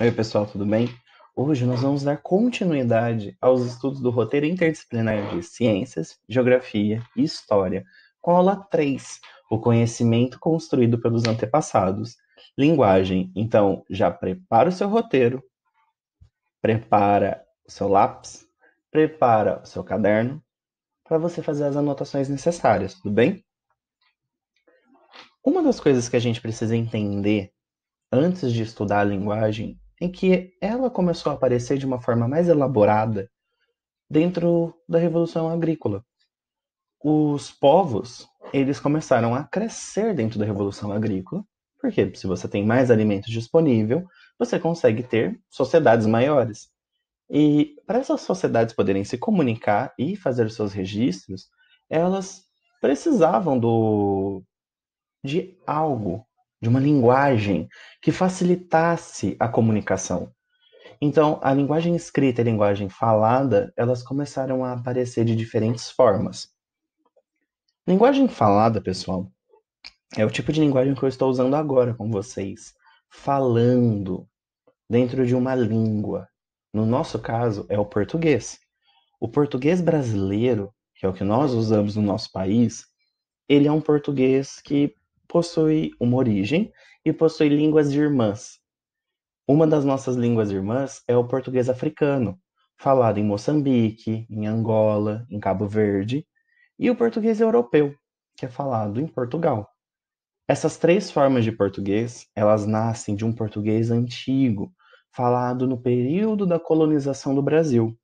Oi, pessoal, tudo bem? Hoje nós vamos dar continuidade aos estudos do roteiro interdisciplinar de Ciências, Geografia e História, com a aula 3, o conhecimento construído pelos antepassados, linguagem. Então, já prepara o seu roteiro, prepara o seu lápis, prepara o seu caderno para você fazer as anotações necessárias, tudo bem? Uma das coisas que a gente precisa entender antes de estudar a linguagem é que ela começou a aparecer de uma forma mais elaborada dentro da Revolução Agrícola. Os povos, eles começaram a crescer dentro da Revolução Agrícola, porque se você tem mais alimento disponível, você consegue ter sociedades maiores. E para essas sociedades poderem se comunicar e fazer seus registros, elas precisavam de algo, de uma linguagem que facilitasse a comunicação. Então, a linguagem escrita e a linguagem falada, elas começaram a aparecer de diferentes formas. Linguagem falada, pessoal, é o tipo de linguagem que eu estou usando agora com vocês, falando dentro de uma língua. No nosso caso, é o português. O português brasileiro, que é o que nós usamos no nosso país, ele é um português que possui uma origem e possui línguas irmãs. Uma das nossas línguas irmãs é o português africano, falado em Moçambique, em Angola, em Cabo Verde, e o português europeu, que é falado em Portugal. Essas três formas de português, elas nascem de um português antigo, falado no período da colonização do Brasil.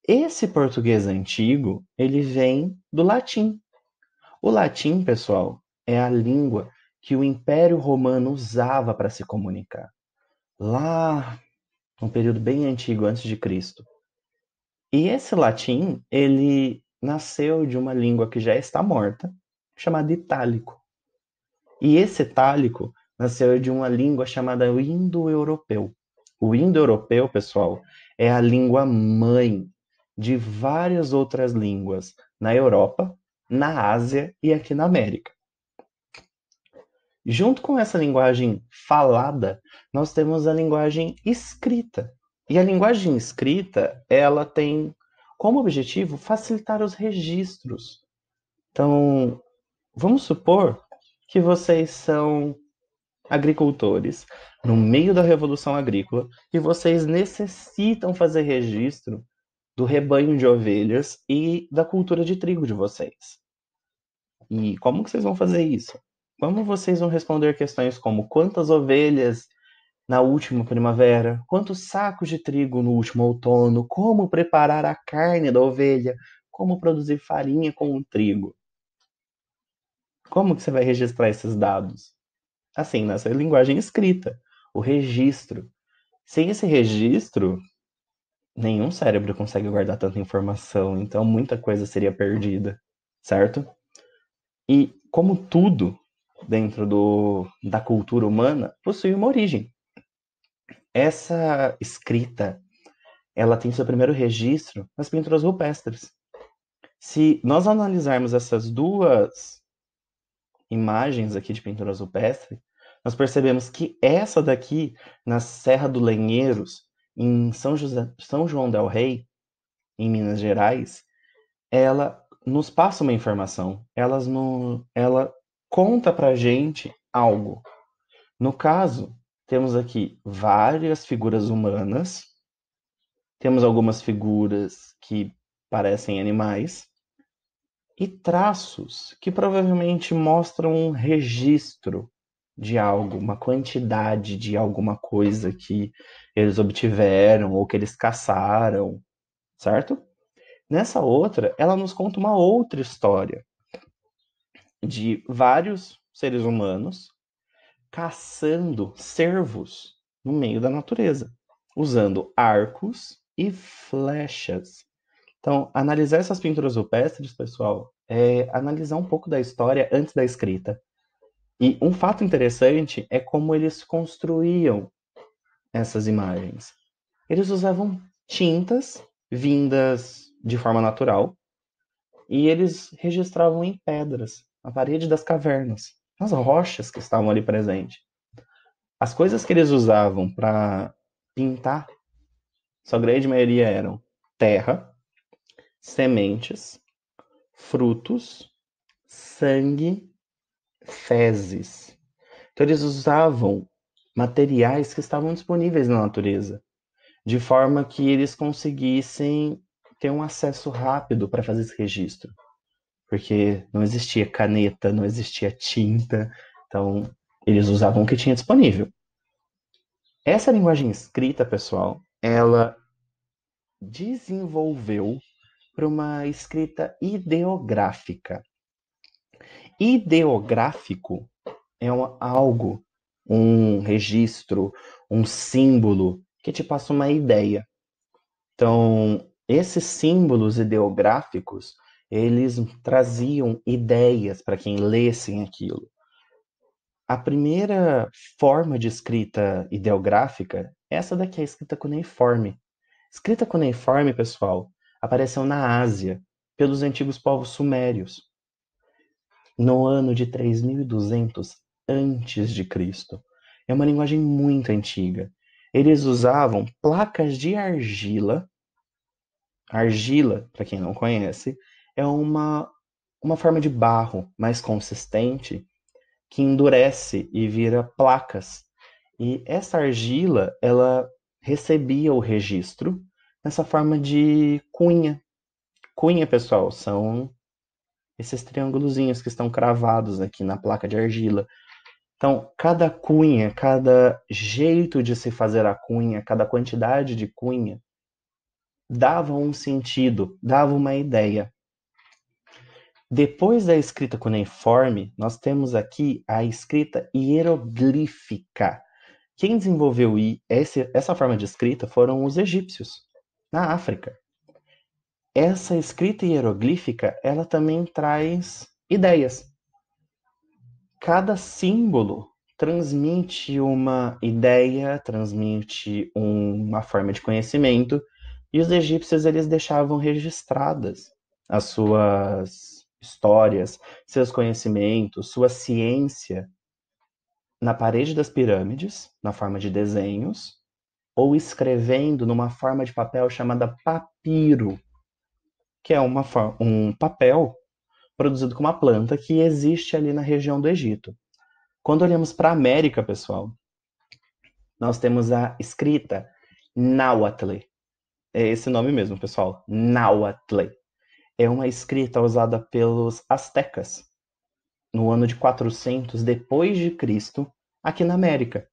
Esse português antigo, ele vem do latim. O latim, pessoal, é a língua que o Império Romano usava para se comunicar. Lá um período bem antigo, antes de Cristo. E esse latim, ele nasceu de uma língua que já está morta, chamada itálico. E esse itálico nasceu de uma língua chamada indo-europeu. O indo-europeu, pessoal, é a língua mãe de várias outras línguas na Europa, na Ásia e aqui na América. Junto com essa linguagem falada, nós temos a linguagem escrita. E a linguagem escrita, ela tem como objetivo facilitar os registros. Então, vamos supor que vocês são agricultores no meio da Revolução Agrícola e vocês necessitam fazer registro do rebanho de ovelhas e da cultura de trigo de vocês. E como que vocês vão fazer isso? Como vocês vão responder questões como quantas ovelhas na última primavera, quantos sacos de trigo no último outono, como preparar a carne da ovelha, como produzir farinha com o trigo? Como que você vai registrar esses dados? Assim, nessa linguagem escrita, o registro. Sem esse registro, nenhum cérebro consegue guardar tanta informação, então muita coisa seria perdida, certo? E como tudo dentro da cultura humana possui uma origem. Essa escrita, ela tem seu primeiro registro nas pinturas rupestres. Se nós analisarmos essas duas imagens aqui de pinturas rupestres, nós percebemos que essa daqui, na Serra do Lenheiros, em São João del Rei, em Minas Gerais, ela nos passa uma informação. Ela conta pra gente algo. No caso, temos aqui várias figuras humanas, temos algumas figuras que parecem animais, e traços que provavelmente mostram um registro de algo, uma quantidade de alguma coisa que eles obtiveram ou que eles caçaram, certo? Nessa outra, ela nos conta uma outra história de vários seres humanos caçando cervos no meio da natureza, usando arcos e flechas. Então, analisar essas pinturas rupestres, pessoal, é analisar um pouco da história antes da escrita. E um fato interessante é como eles construíam essas imagens. Eles usavam tintas vindas de forma natural e eles registravam em pedras, na parede das cavernas, nas rochas que estavam ali presentes. As coisas que eles usavam para pintar, sua grande maioria eram terra, sementes, frutos, sangue, fezes. Então eles usavam materiais que estavam disponíveis na natureza, de forma que eles conseguissem ter um acesso rápido para fazer esse registro. Porque não existia caneta, não existia tinta, então eles usavam o que tinha disponível. Essa linguagem escrita, pessoal, ela desenvolveu para uma escrita ideográfica. Ideográfico é algo, um registro, um símbolo que te passa uma ideia. Então, esses símbolos ideográficos, eles traziam ideias para quem lessem aquilo. A primeira forma de escrita ideográfica é essa daqui, a escrita cuneiforme. Escrita cuneiforme, pessoal, apareceu na Ásia, pelos antigos povos sumérios, no ano de 3200 antes de Cristo. É uma linguagem muito antiga. Eles usavam placas de argila. Argila, para quem não conhece, é uma forma de barro mais consistente que endurece e vira placas. E essa argila, ela recebia o registro nessa forma de cunha. Cunha, pessoal, são esses triângulozinhos que estão cravados aqui na placa de argila. Então, cada cunha, cada jeito de se fazer a cunha, cada quantidade de cunha, dava um sentido, dava uma ideia. Depois da escrita cuneiforme, nós temos aqui a escrita hieroglífica. Quem desenvolveu essa forma de escrita foram os egípcios, na África. Essa escrita hieroglífica, ela também traz ideias. Cada símbolo transmite uma ideia, transmite uma forma de conhecimento, e os egípcios eles deixavam registradas as suas histórias, seus conhecimentos, sua ciência na parede das pirâmides, na forma de desenhos, ou escrevendo numa forma de papel chamada papiro, que é um papel produzido com uma planta que existe ali na região do Egito. Quando olhamos para a América, pessoal, nós temos a escrita Náhuatl. É esse nome mesmo, pessoal. Náhuatl. É uma escrita usada pelos astecas no ano de 400 depois de Cristo, aqui na América.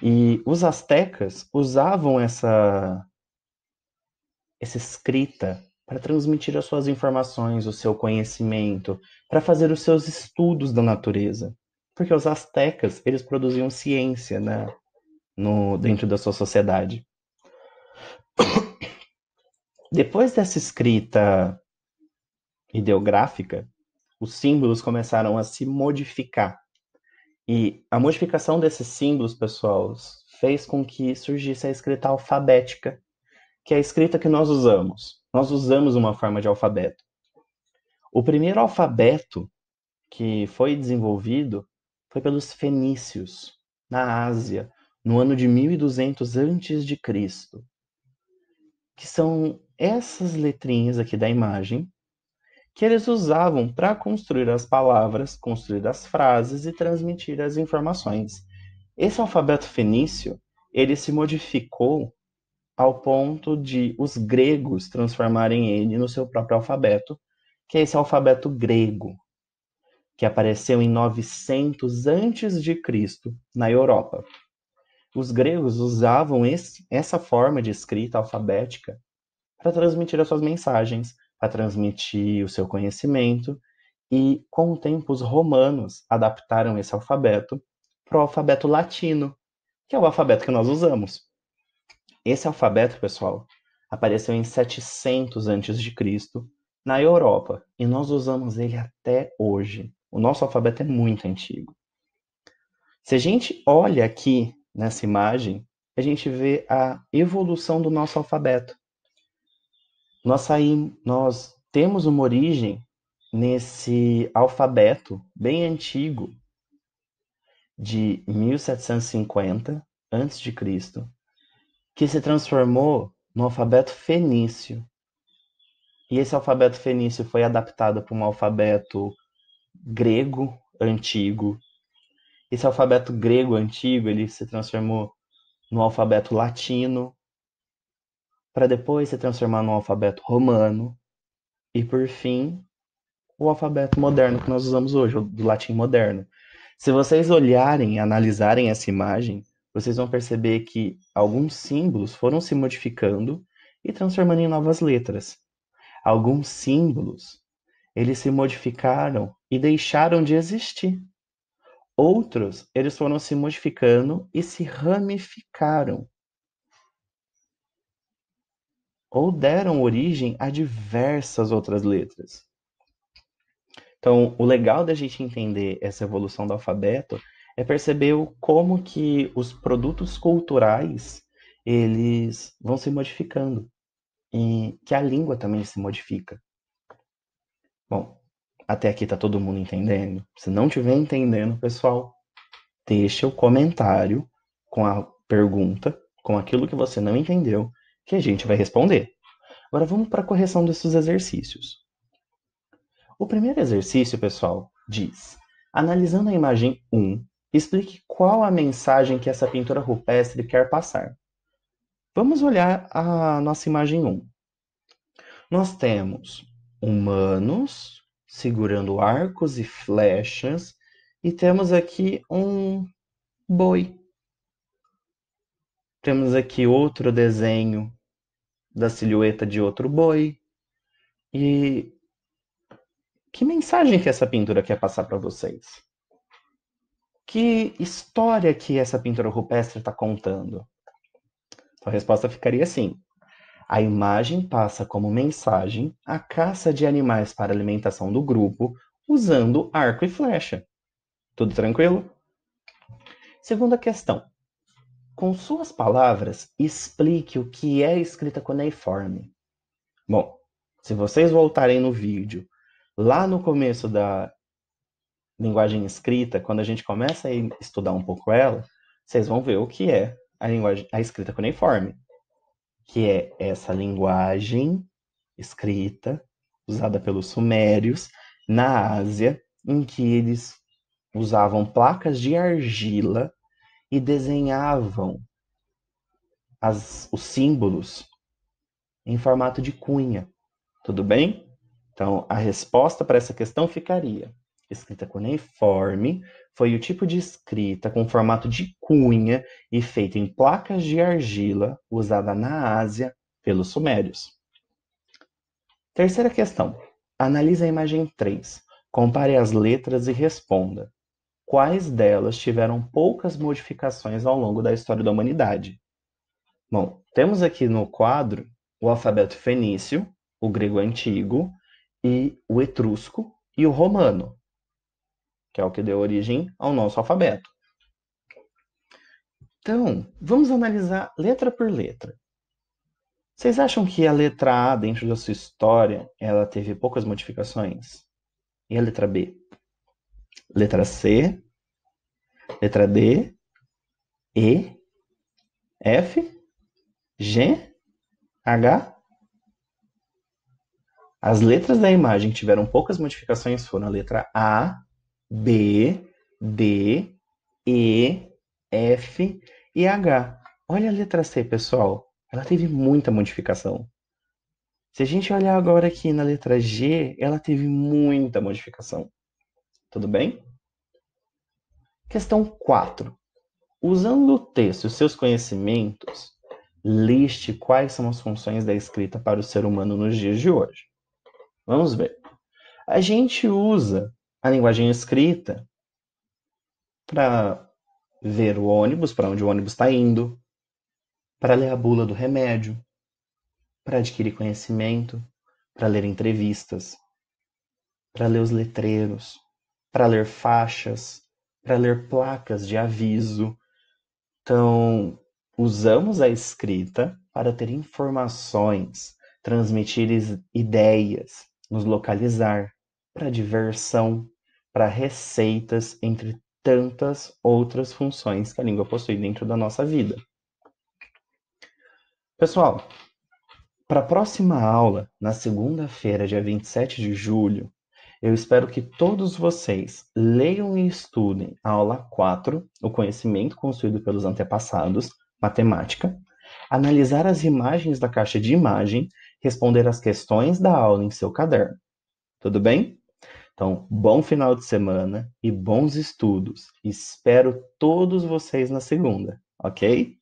E os astecas usavam essa escrita para transmitir as suas informações, o seu conhecimento, para fazer os seus estudos da natureza. Porque os astecas, eles produziam ciência, né, dentro da sua sociedade. Depois dessa escrita ideográfica, os símbolos começaram a se modificar. E a modificação desses símbolos, pessoal, fez com que surgisse a escrita alfabética, que é a escrita que nós usamos. Nós usamos uma forma de alfabeto. O primeiro alfabeto que foi desenvolvido foi pelos fenícios, na Ásia, no ano de 1200 antes de Cristo, que são essas letrinhas aqui da imagem que eles usavam para construir as palavras, construir as frases e transmitir as informações. Esse alfabeto fenício, ele se modificou ao ponto de os gregos transformarem ele no seu próprio alfabeto, que é esse alfabeto grego, que apareceu em 900 antes de Cristo na Europa. Os gregos usavam essa forma de escrita alfabética para transmitir as suas mensagens, para transmitir o seu conhecimento, e com o tempo os romanos adaptaram esse alfabeto para o alfabeto latino, que é o alfabeto que nós usamos. Esse alfabeto, pessoal, apareceu em 700 antes de Cristo na Europa, e nós usamos ele até hoje. O nosso alfabeto é muito antigo. Se a gente olha aqui nessa imagem, a gente vê a evolução do nosso alfabeto. Nós temos uma origem nesse alfabeto bem antigo de 1750 a.C., que se transformou no alfabeto fenício. E esse alfabeto fenício foi adaptado para um alfabeto grego antigo. Esse alfabeto grego antigo, ele se transformou no alfabeto latino, para depois se transformar no alfabeto romano e, por fim, o alfabeto moderno que nós usamos hoje, o do latim moderno. Se vocês olharem e analisarem essa imagem, vocês vão perceber que alguns símbolos foram se modificando e transformando em novas letras. Alguns símbolos, eles se modificaram e deixaram de existir. Outros, eles foram se modificando e se ramificaram, ou deram origem a diversas outras letras. Então, o legal da gente entender essa evolução do alfabeto é perceber como que os produtos culturais, eles vão se modificando e que a língua também se modifica. Bom, até aqui tá todo mundo entendendo? Se não estiver entendendo, pessoal, deixa o comentário com a pergunta, com aquilo que você não entendeu, que a gente vai responder. Agora vamos para a correção desses exercícios. O primeiro exercício, pessoal, diz: analisando a imagem 1, explique qual a mensagem que essa pintura rupestre quer passar. Vamos olhar a nossa imagem 1. Nós temos humanos segurando arcos e flechas e temos aqui um boi. Temos aqui outro desenho da silhueta de outro boi. E que mensagem que essa pintura quer passar para vocês? Que história que essa pintura rupestre está contando? A resposta ficaria assim: a imagem passa como mensagem a caça de animais para alimentação do grupo usando arco e flecha. Tudo tranquilo? Segunda questão. Com suas palavras, explique o que é escrita cuneiforme. Bom, se vocês voltarem no vídeo, lá no começo da linguagem escrita, quando a gente começa a estudar um pouco ela, vocês vão ver o que é a escrita cuneiforme, que é essa linguagem escrita usada pelos sumérios na Ásia, em que eles usavam placas de argila e desenhavam os símbolos em formato de cunha. Tudo bem? Então, a resposta para essa questão ficaria: escrita cuneiforme foi o tipo de escrita com formato de cunha e feita em placas de argila usada na Ásia pelos sumérios. Terceira questão. Analise a imagem 3. Compare as letras e responda. Quais delas tiveram poucas modificações ao longo da história da humanidade? Bom, temos aqui no quadro o alfabeto fenício, o grego antigo, e o etrusco e o romano, que é o que deu origem ao nosso alfabeto. Então, vamos analisar letra por letra. Vocês acham que a letra A, dentro da sua história, ela teve poucas modificações? E a letra B? Letra C? Letra D? E? F? G? H? As letras da imagem que tiveram poucas modificações foram a letra A, B, D, E, F e H. Olha a letra C, pessoal. Ela teve muita modificação. Se a gente olhar agora aqui na letra G, ela teve muita modificação. Tudo bem? Questão 4. Usando o texto e os seus conhecimentos, liste quais são as funções da escrita para o ser humano nos dias de hoje. Vamos ver. A gente usa a linguagem escrita para ver o ônibus, para onde o ônibus está indo, para ler a bula do remédio, para adquirir conhecimento, para ler entrevistas, para ler os letreiros, para ler faixas, para ler placas de aviso. Então, usamos a escrita para ter informações, transmitir ideias, nos localizar, para diversão, para receitas, entre tantas outras funções que a língua possui dentro da nossa vida. Pessoal, para a próxima aula, na segunda-feira, dia 27 de julho, eu espero que todos vocês leiam e estudem a aula 4, o conhecimento construído pelos antepassados, matemática, analisar as imagens da caixa de imagem, responder as questões da aula em seu caderno. Tudo bem? Então, bom final de semana e bons estudos. Espero todos vocês na segunda, ok?